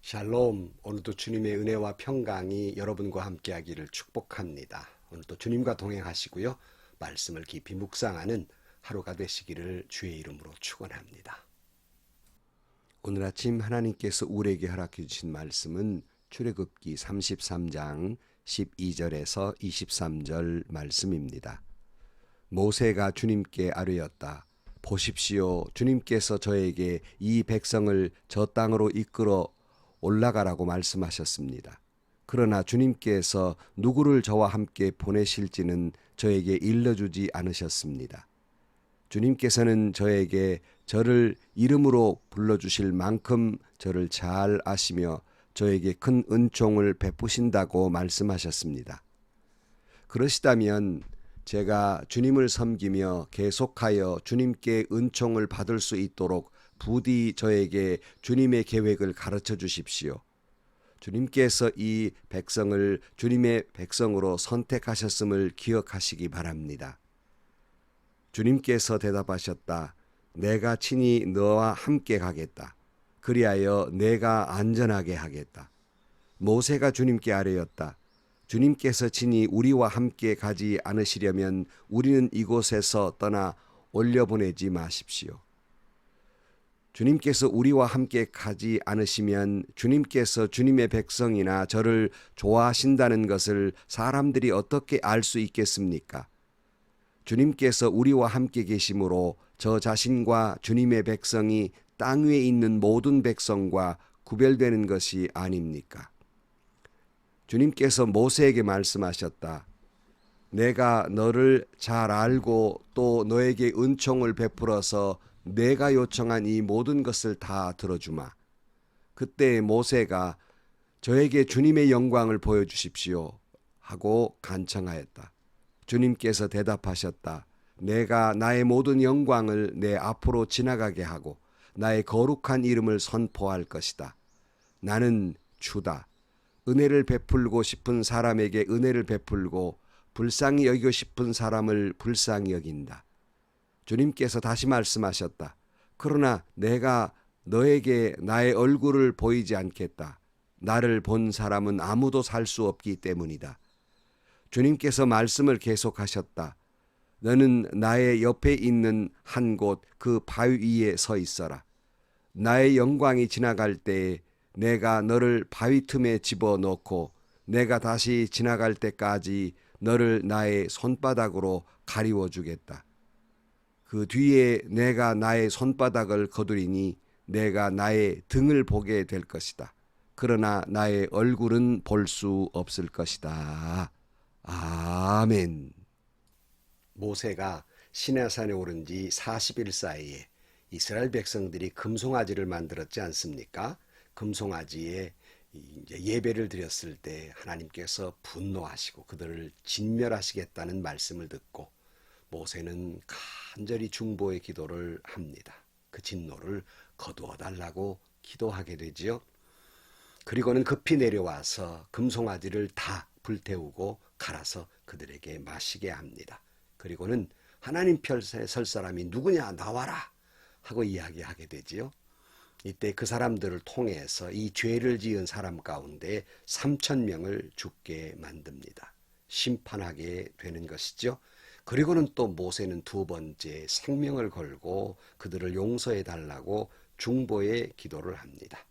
샬롬, 오늘도 주님의 은혜와 평강이 여러분과 함께하기를 축복합니다. 오늘도 주님과 동행하시고요. 말씀을 깊이 묵상하는 하루가 되시기를 주의 이름으로 축원합니다. 오늘 아침 하나님께서 우리에게 허락해 주신 말씀은 출애굽기 33장 12절에서 23절 말씀입니다. 모세가 주님께 아뢰었다. 보십시오. 주님께서 저에게 이 백성을 저 땅으로 이끌어 올라가라고 말씀하셨습니다. 그러나 주님께서 누구를 저와 함께 보내실지는 저에게 일러주지 않으셨습니다. 주님께서는 저에게 저를 이름으로 불러주실 만큼 저를 잘 아시며 저에게 큰 은총을 베푸신다고 말씀하셨습니다. 그러시다면 제가 주님을 섬기며 계속하여 주님께 은총을 받을 수 있도록 부디 저에게 주님의 계획을 가르쳐 주십시오. 주님께서 이 백성을 주님의 백성으로 선택하셨음을 기억하시기 바랍니다. 주님께서 대답하셨다. 내가 친히 너와 함께 가겠다. 그리하여 내가 안전하게 하겠다. 모세가 주님께 아뢰었다. 주님께서 친히 우리와 함께 가지 않으시려면 우리는 이곳에서 떠나 올려보내지 마십시오. 주님께서 우리와 함께 가지 않으시면 주님께서 주님의 백성이나 저를 좋아하신다는 것을 사람들이 어떻게 알 수 있겠습니까? 주님께서 우리와 함께 계심으로 저 자신과 주님의 백성이 땅 위에 있는 모든 백성과 구별되는 것이 아닙니까? 주님께서 모세에게 말씀하셨다. 내가 너를 잘 알고 또 너에게 은총을 베풀어서 내가 요청한 이 모든 것을 다 들어주마. 그때 모세가 저에게 주님의 영광을 보여주십시오 하고 간청하였다. 주님께서 대답하셨다. 내가 나의 모든 영광을 내 앞으로 지나가게 하고 나의 거룩한 이름을 선포할 것이다. 나는 주다. 은혜를 베풀고 싶은 사람에게 은혜를 베풀고 불쌍히 여기고 싶은 사람을 불쌍히 여긴다. 주님께서 다시 말씀하셨다. 그러나 내가 너에게 나의 얼굴을 보이지 않겠다. 나를 본 사람은 아무도 살 수 없기 때문이다. 주님께서 말씀을 계속하셨다. 너는 나의 옆에 있는 한 곳 그 바위 위에 서 있어라. 나의 영광이 지나갈 때에 내가 너를 바위 틈에 집어넣고 내가 다시 지나갈 때까지 너를 나의 손바닥으로 가리워 주겠다. 그 뒤에 내가 나의 손바닥을 거두리니 내가 나의 등을 보게 될 것이다. 그러나 나의 얼굴은 볼 수 없을 것이다. 아멘. 모세가 시내산에 오른 지 40일 사이에 이스라엘 백성들이 금송아지를 만들었지 않습니까? 금송아지에 예배를 드렸을 때 하나님께서 분노하시고 그들을 진멸하시겠다는 말씀을 듣고 모세는 간절히 중보의 기도를 합니다. 그 진노를 거두어 달라고 기도하게 되지요. 그리고는 급히 내려와서 금송아지를 다 불태우고 갈아서 그들에게 마시게 합니다. 그리고는 하나님 편에 설 사람이 누구냐 나와라 하고 이야기하게 되지요. 이때 그 사람들을 통해서 이 죄를 지은 사람 가운데 3,000명을 죽게 만듭니다. 심판하게 되는 것이죠. 그리고는 또 모세는 두 번째 생명을 걸고 그들을 용서해 달라고 중보의 기도를 합니다.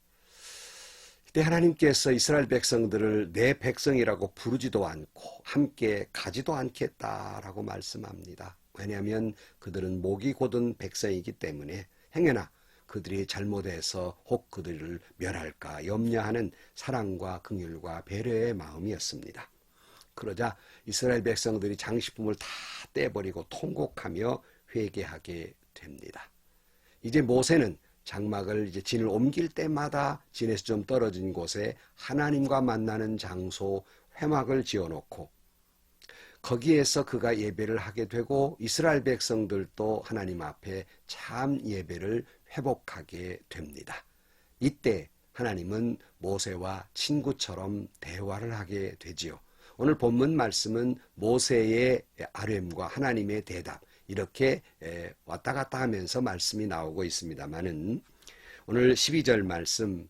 이때 하나님께서 이스라엘 백성들을 내 백성이라고 부르지도 않고 함께 가지도 않겠다라고 말씀합니다. 왜냐하면 그들은 목이 곧은 백성이기 때문에 행여나 그들이 잘못해서 혹 그들을 멸할까 염려하는 사랑과 긍휼과 배려의 마음이었습니다. 그러자 이스라엘 백성들이 장식품을 다 떼버리고 통곡하며 회개하게 됩니다. 이제 모세는 장막을 진을 옮길 때마다 진에서 좀 떨어진 곳에 하나님과 만나는 장소 회막을 지어놓고 거기에서 그가 예배를 하게 되고 이스라엘 백성들도 하나님 앞에 참 예배를 회복하게 됩니다. 이때 하나님은 모세와 친구처럼 대화를 하게 되지요. 오늘 본문 말씀은 모세의 아뢰음과 하나님의 대답 이렇게 왔다 갔다 하면서 말씀이 나오고 있습니다만은 오늘 12절 말씀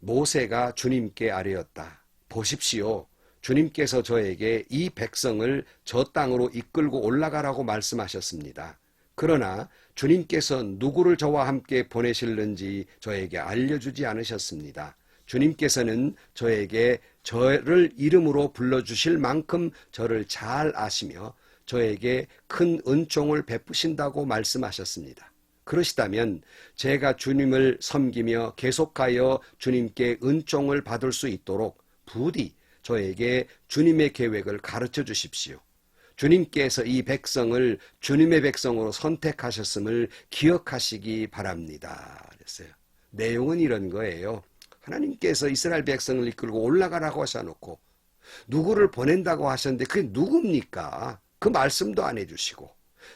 모세가 주님께 아뢰었다. 보십시오. 주님께서 저에게 이 백성을 저 땅으로 이끌고 올라가라고 말씀하셨습니다. 그러나 주님께서 누구를 저와 함께 보내실는지 저에게 알려주지 않으셨습니다. 주님께서는 저에게 저를 이름으로 불러주실 만큼 저를 잘 아시며 저에게 큰 은총을 베푸신다고 말씀하셨습니다. 그러시다면 제가 주님을 섬기며 계속하여 주님께 은총을 받을 수 있도록 부디 저에게 주님의 계획을 가르쳐 주십시오. 주님께서 이 백성을 주님의 백성으로 선택하셨음을 기억하시기 바랍니다. 그랬어요. 내용은 이런 거예요. 하나님께서 이스라엘 백성을 이끌고 올라가라고 하셔놓고 누구를 보낸다고 하셨는데 그게 누굽니까? 그 말씀도 안 해주시고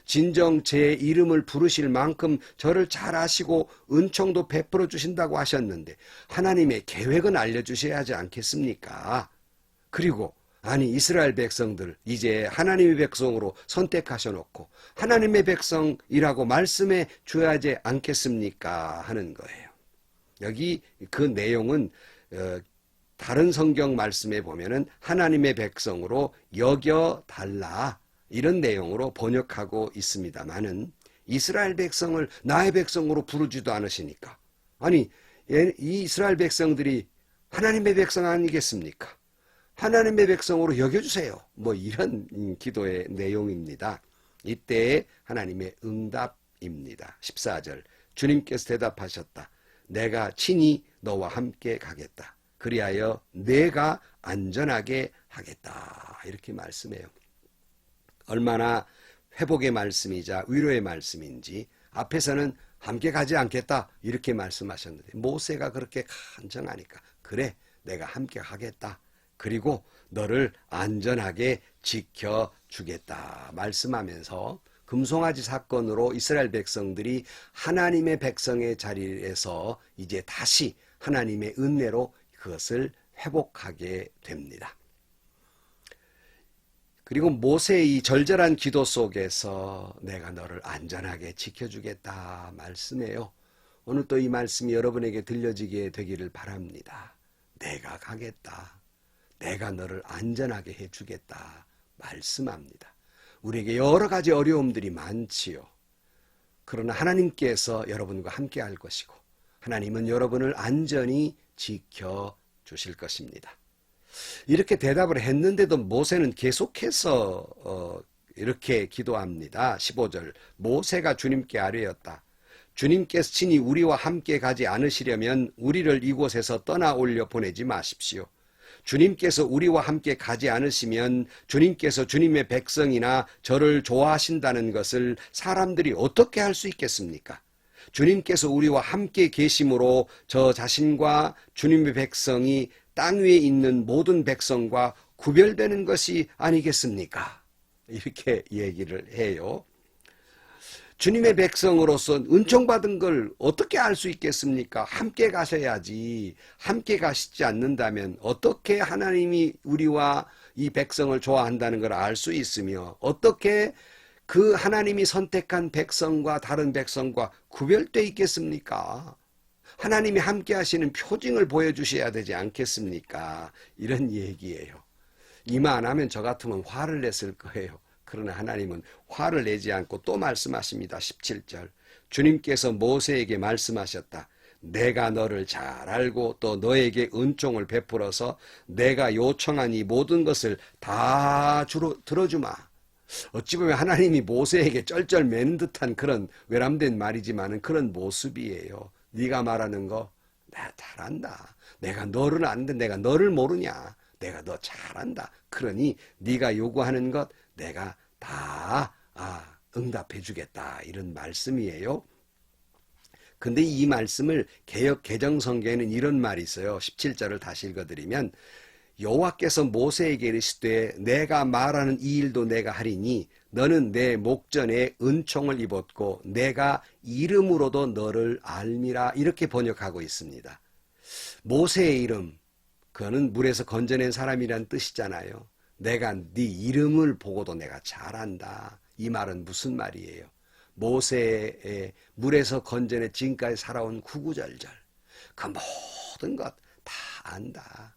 진정 제 이름을 부르실 만큼 저를 잘 아시고 은총도 베풀어 주신다고 하셨는데 하나님의 계획은 알려주셔야 하지 않겠습니까? 그리고 아니 이스라엘 백성들 이제 하나님의 백성으로 선택하셔놓고 하나님의 백성이라고 말씀해 줘야지 않겠습니까? 하는 거예요. 여기 그 내용은 다른 성경 말씀에 보면은 하나님의 백성으로 여겨달라 이런 내용으로 번역하고 있습니다만은 이스라엘 백성을 나의 백성으로 부르지도 않으시니까 아니 이 이스라엘 백성들이 하나님의 백성 아니겠습니까? 하나님의 백성으로 여겨주세요. 뭐 이런 기도의 내용입니다. 이때의 하나님의 응답입니다. 14절 주님께서 대답하셨다. 내가 친히 너와 함께 가겠다. 그리하여 내가 안전하게 하겠다. 이렇게 말씀해요. 얼마나 회복의 말씀이자 위로의 말씀인지 앞에서는 함께 가지 않겠다 이렇게 말씀하셨는데 모세가 그렇게 간청하니까 그래 내가 함께 하겠다. 그리고 너를 안전하게 지켜주겠다 말씀하면서 금송아지 사건으로 이스라엘 백성들이 하나님의 백성의 자리에서 이제 다시 하나님의 은혜로 그것을 회복하게 됩니다. 그리고 모세의 이 절절한 기도 속에서 내가 너를 안전하게 지켜주겠다 말씀해요. 오늘 또 이 말씀이 여러분에게 들려지게 되기를 바랍니다. 내가 가겠다. 내가 너를 안전하게 해주겠다 말씀합니다. 우리에게 여러 가지 어려움들이 많지요. 그러나 하나님께서 여러분과 함께 할 것이고 하나님은 여러분을 안전히 지켜주실 것입니다. 이렇게 대답을 했는데도 모세는 계속해서 이렇게 기도합니다. 15절 모세가 주님께 아뢰었다. 주님께서 친히 우리와 함께 가지 않으시려면 우리를 이곳에서 떠나 올려 보내지 마십시오. 주님께서 우리와 함께 가지 않으시면 주님께서 주님의 백성이나 저를 좋아하신다는 것을 사람들이 어떻게 할 수 있겠습니까? 주님께서 우리와 함께 계심으로 저 자신과 주님의 백성이 땅 위에 있는 모든 백성과 구별되는 것이 아니겠습니까? 이렇게 얘기를 해요. 주님의 백성으로서 은총받은 걸 어떻게 알 수 있겠습니까? 함께 가셔야지. 함께 가시지 않는다면 어떻게 하나님이 우리와 이 백성을 좋아한다는 걸 알 수 있으며 어떻게 그 하나님이 선택한 백성과 다른 백성과 구별되어 있겠습니까? 하나님이 함께 하시는 표징을 보여주셔야 되지 않겠습니까? 이런 얘기예요. 이마 안 하면 저 같으면 화를 냈을 거예요. 그러나 하나님은 화를 내지 않고 또 말씀하십니다. 17절 주님께서 모세에게 말씀하셨다. 내가 너를 잘 알고 또 너에게 은총을 베풀어서 내가 요청한 이 모든 것을 다 들어주마. 어찌 보면 하나님이 모세에게 쩔쩔매는 듯한 그런 외람된 말이지만 그런 모습이에요. 네가 말하는 거 나 잘한다. 내가 너를 아는데 내가 너를 모르냐. 내가 너 잘한다. 그러니 네가 요구하는 것 내가 다 응답해 주겠다. 이런 말씀이에요. 근데 이 말씀을 개역 개정 성경에는 이런 말이 있어요. 17절을 다시 읽어드리면 여호와께서 모세에게 이르시되 내가 말하는 이 일도 내가 하리니 너는 내 목전에 은총을 입었고 내가 이름으로도 너를 알미라. 이렇게 번역하고 있습니다. 모세의 이름 그거는 물에서 건져낸 사람이란 뜻이잖아요. 내가 네 이름을 보고도 내가 잘한다. 이 말은 무슨 말이에요? 모세의 물에서 건져내 지금까지 살아온 구구절절 그 모든 것 안다.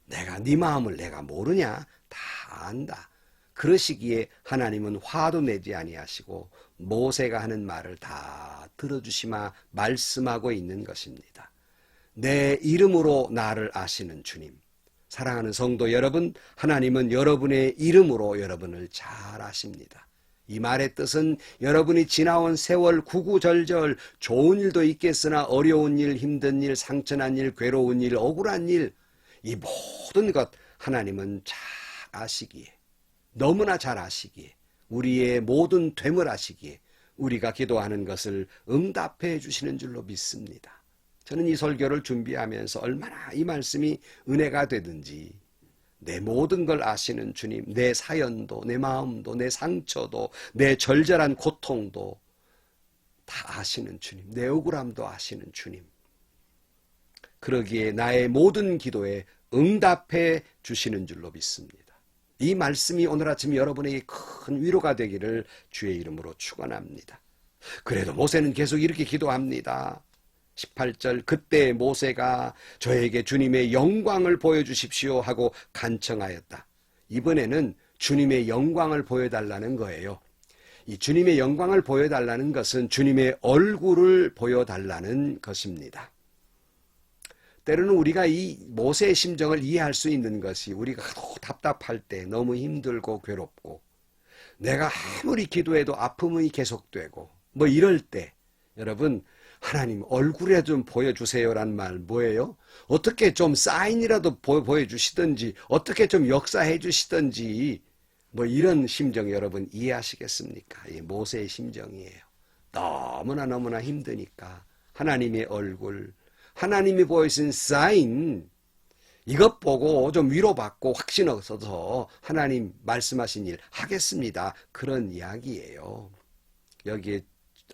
내가 네 마음을 내가 모르냐? 다 안다. 그러시기에 하나님은 화도 내지 아니하시고 모세가 하는 말을 다 들어주시마 말씀하고 있는 것입니다. 내 이름으로 나를 아시는 주님. 사랑하는 성도 여러분, 하나님은 여러분의 이름으로 여러분을 잘 아십니다. 이 말의 뜻은 여러분이 지나온 세월 구구절절 좋은 일도 있겠으나 어려운 일, 힘든 일, 상처난 일, 괴로운 일, 억울한 일, 이 모든 것 하나님은 잘 아시기에, 너무나 잘 아시기에, 우리의 모든 됨을 아시기에 우리가 기도하는 것을 응답해 주시는 줄로 믿습니다. 저는 이 설교를 준비하면서 얼마나 이 말씀이 은혜가 되든지, 내 모든 걸 아시는 주님, 내 사연도, 내 마음도, 내 상처도, 내 절절한 고통도 다 아시는 주님, 내 억울함도 아시는 주님. 그러기에 나의 모든 기도에 응답해 주시는 줄로 믿습니다. 이 말씀이 오늘 아침 여러분에게 큰 위로가 되기를 주의 이름으로 축원합니다. 그래도 모세는 계속 이렇게 기도합니다. 18절, 그때 모세가 저에게 주님의 영광을 보여주십시오 하고 간청하였다. 이번에는 주님의 영광을 보여달라는 거예요. 이 주님의 영광을 보여달라는 것은 주님의 얼굴을 보여달라는 것입니다. 때로는 우리가 이 모세의 심정을 이해할 수 있는 것이, 우리가 너무 답답할 때, 너무 힘들고 괴롭고, 내가 아무리 기도해도 아픔이 계속되고 뭐 이럴 때, 여러분, 하나님 얼굴에 좀 보여주세요란 말 뭐예요? 어떻게 좀 사인이라도 보여주시든지, 어떻게 좀 역사해 주시든지, 뭐 이런 심정 여러분 이해하시겠습니까? 이 모세의 심정이에요. 너무나 힘드니까 하나님의 얼굴, 하나님이 보여주신 사인, 이것 보고 좀 위로받고 확신 얻어서 하나님 말씀하신 일 하겠습니다. 그런 이야기예요. 여기에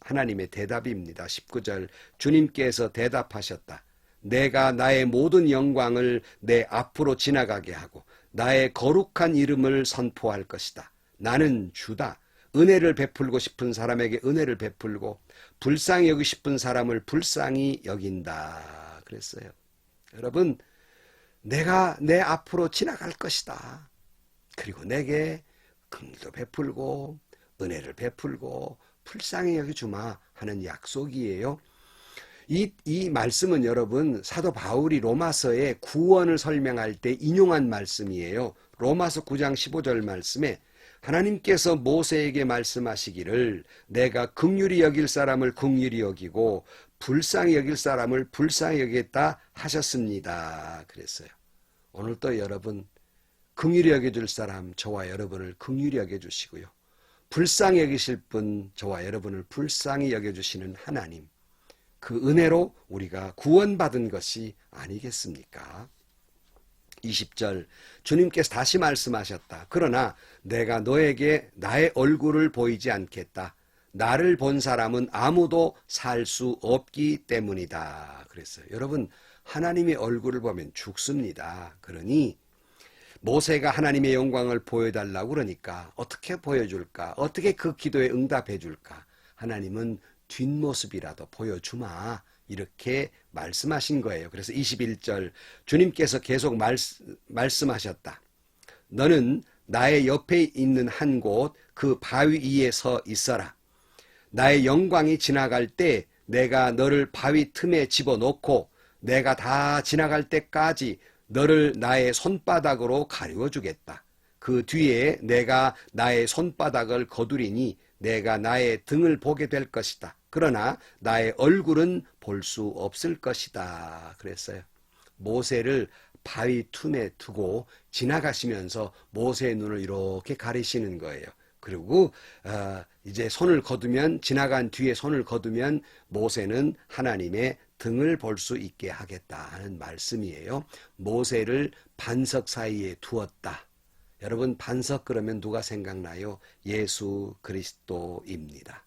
하나님의 대답입니다. 19절, 주님께서 대답하셨다. 내가 나의 모든 영광을 내 앞으로 지나가게 하고 나의 거룩한 이름을 선포할 것이다. 나는 주다. 은혜를 베풀고 싶은 사람에게 은혜를 베풀고 불쌍히 여기고 싶은 사람을 불쌍히 여긴다. 그랬어요. 여러분, 내가 내 앞으로 지나갈 것이다. 그리고 내게 긍휼도 베풀고 은혜를 베풀고 불쌍히 여겨주마 하는 약속이에요. 이 말씀은 여러분 사도 바울이 로마서의 구원을 설명할 때 인용한 말씀이에요. 로마서 9장 15절 말씀에 하나님께서 모세에게 말씀하시기를 내가 긍휼히 여길 사람을 긍휼히 여기고 불쌍히 여길 사람을 불쌍히 여기겠다 하셨습니다. 그랬어요. 오늘도 여러분 긍휼히 여겨줄 사람 저와 여러분을 긍휼히 여겨주시고요. 불쌍히 여기실 분 저와 여러분을 불쌍히 여겨주시는 하나님, 그 은혜로 우리가 구원받은 것이 아니겠습니까? 20절, 주님께서 다시 말씀하셨다. 그러나 내가 너에게 나의 얼굴을 보이지 않겠다. 나를 본 사람은 아무도 살 수 없기 때문이다. 그랬어요. 여러분, 하나님의 얼굴을 보면 죽습니다. 그러니 모세가 하나님의 영광을 보여달라고 그러니까 어떻게 보여줄까? 어떻게 그 기도에 응답해 줄까? 하나님은 뒷모습이라도 보여주마. 이렇게 말씀하신 거예요. 그래서 21절 주님께서 계속 말씀하셨다. 너는 나의 옆에 있는 한 곳 그 바위 위에 서 있어라. 나의 영광이 지나갈 때 내가 너를 바위 틈에 집어넣고 내가 다 지나갈 때까지 너를 나의 손바닥으로 가리워 주겠다. 그 뒤에 내가 나의 손바닥을 거두리니 내가 나의 등을 보게 될 것이다. 그러나 나의 얼굴은 볼 수 없을 것이다. 그랬어요. 모세를 바위 틈에 두고 지나가시면서 모세의 눈을 이렇게 가리시는 거예요. 그리고 이제 손을 거두면, 지나간 뒤에 손을 거두면 모세는 하나님의 등을 볼 수 있게 하겠다는 말씀이에요. 모세를 반석 사이에 두었다. 여러분, 반석 그러면 누가 생각나요? 예수 그리스도입니다.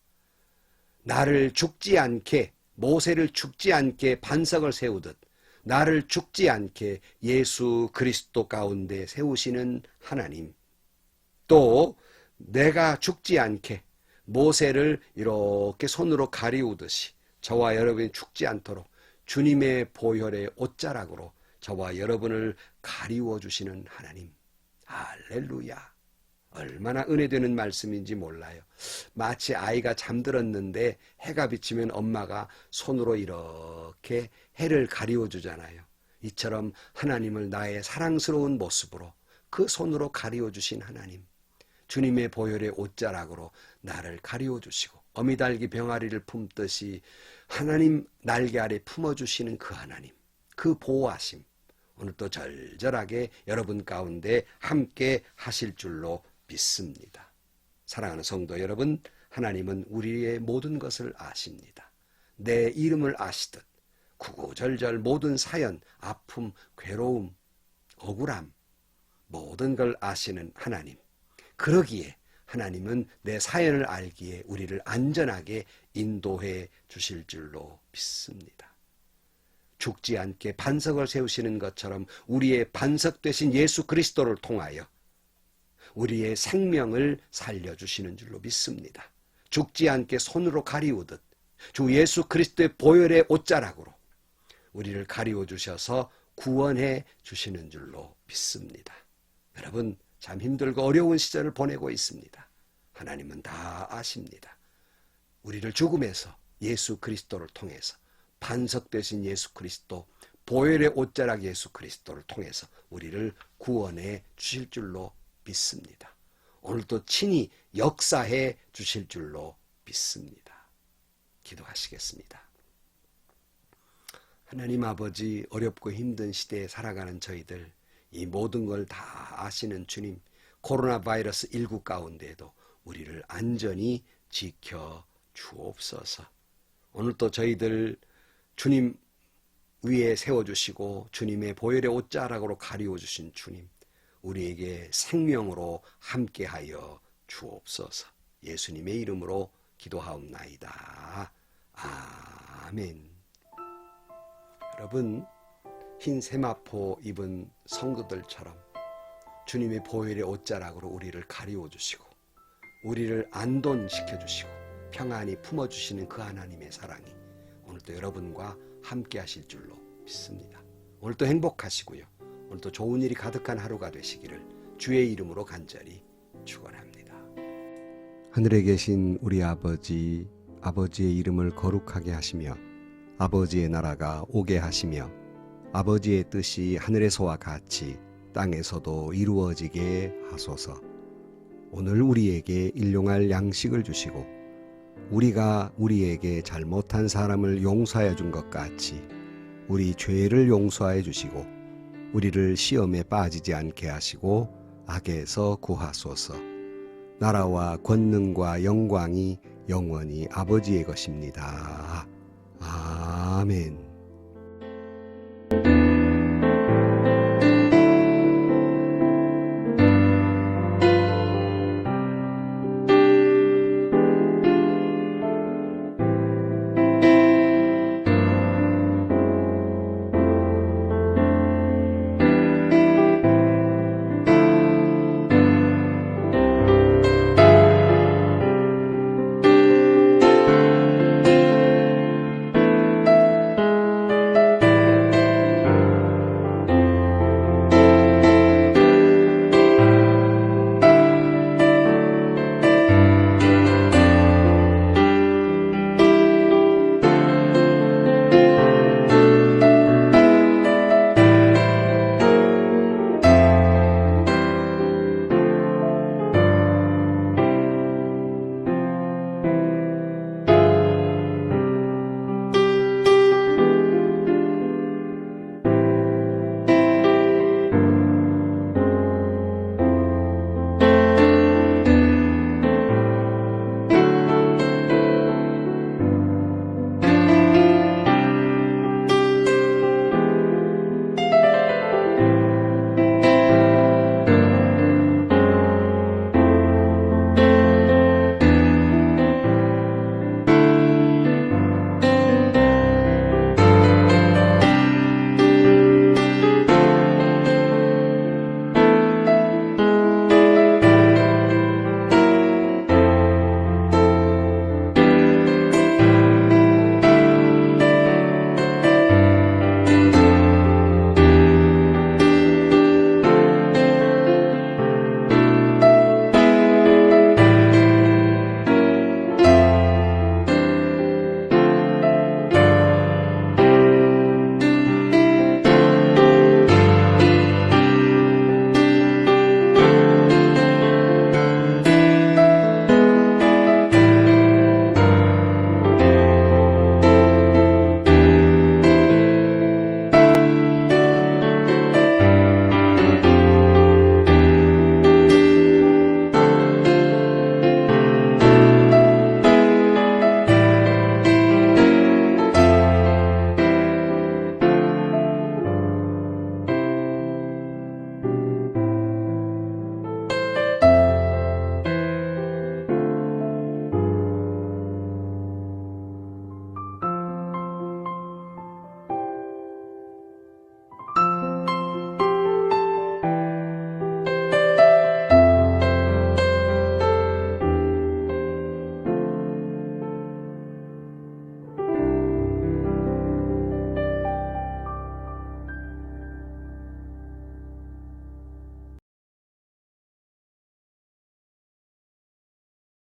나를 죽지 않게, 모세를 죽지 않게 반석을 세우듯 나를 죽지 않게 예수 그리스도 가운데 세우시는 하나님, 또 내가 죽지 않게 모세를 이렇게 손으로 가리우듯이 저와 여러분이 죽지 않도록 주님의 보혈의 옷자락으로 저와 여러분을 가리워 주시는 하나님. 할렐루야. 얼마나 은혜되는 말씀인지 몰라요. 마치 아이가 잠들었는데 해가 비치면 엄마가 손으로 이렇게 해를 가리워 주잖아요. 이처럼 하나님을 나의 사랑스러운 모습으로 그 손으로 가리워 주신 하나님. 주님의 보혈의 옷자락으로 나를 가리워 주시고 어미달기 병아리를 품듯이 하나님 날개 아래 품어주시는 그 하나님. 그 보호하심. 오늘도 절절하게 여러분 가운데 함께 하실 줄로 믿습니다. 사랑하는 성도 여러분, 하나님은 우리의 모든 것을 아십니다. 내 이름을 아시듯 구구절절 모든 사연, 아픔, 괴로움, 억울함 모든 걸 아시는 하나님. 그러기에 하나님은 내 사연을 알기에 우리를 안전하게 인도해 주실 줄로 믿습니다. 죽지 않게 반석을 세우시는 것처럼 우리의 반석 되신 예수 그리스도를 통하여 우리의 생명을 살려주시는 줄로 믿습니다. 죽지 않게 손으로 가리우듯 주 예수 그리스도의 보혈의 옷자락으로 우리를 가리워 주셔서 구원해 주시는 줄로 믿습니다. 여러분 참 힘들고 어려운 시절을 보내고 있습니다. 하나님은 다 아십니다. 우리를 죽음에서 예수 그리스도를 통해서 반석 되신 예수 그리스도, 보혈의 옷자락 예수 그리스도를 통해서 우리를 구원해 주실 줄로 믿습니다. 오늘도 친히 역사해 주실 줄로 믿습니다. 기도하시겠습니다. 하나님 아버지, 어렵고 힘든 시대에 살아가는 저희들, 이 모든 걸 다 아시는 주님, 코로나 바이러스 19 가운데에도 우리를 안전히 지켜 주옵소서. 오늘도 저희들 주님 위에 세워주시고 주님의 보혈의 옷자락으로 가리워주신 주님, 우리에게 생명으로 함께하여 주옵소서. 예수님의 이름으로 기도하옵나이다. 아멘. 여러분, 흰 세마포 입은 성도들처럼 주님의 보혈의 옷자락으로 우리를 가리워주시고 우리를 안돈시켜주시고 평안히 품어주시는 그 하나님의 사랑이 오늘도 여러분과 함께 하실 줄로 믿습니다. 오늘도 행복하시고요. 오늘도 좋은 일이 가득한 하루가 되시기를 주의 이름으로 간절히 축원합니다. 하늘에 계신 우리 아버지, 아버지의 이름을 거룩하게 하시며 아버지의 나라가 오게 하시며 아버지의 뜻이 하늘에서와 같이 땅에서도 이루어지게 하소서. 오늘 우리에게 일용할 양식을 주시고 우리가 우리에게 잘못한 사람을 용서해 준 것 같이 우리 죄를 용서해 주시고 우리를 시험에 빠지지 않게 하시고 악에서 구하소서. 나라와 권능과 영광이 영원히 아버지의 것입니다. 아멘.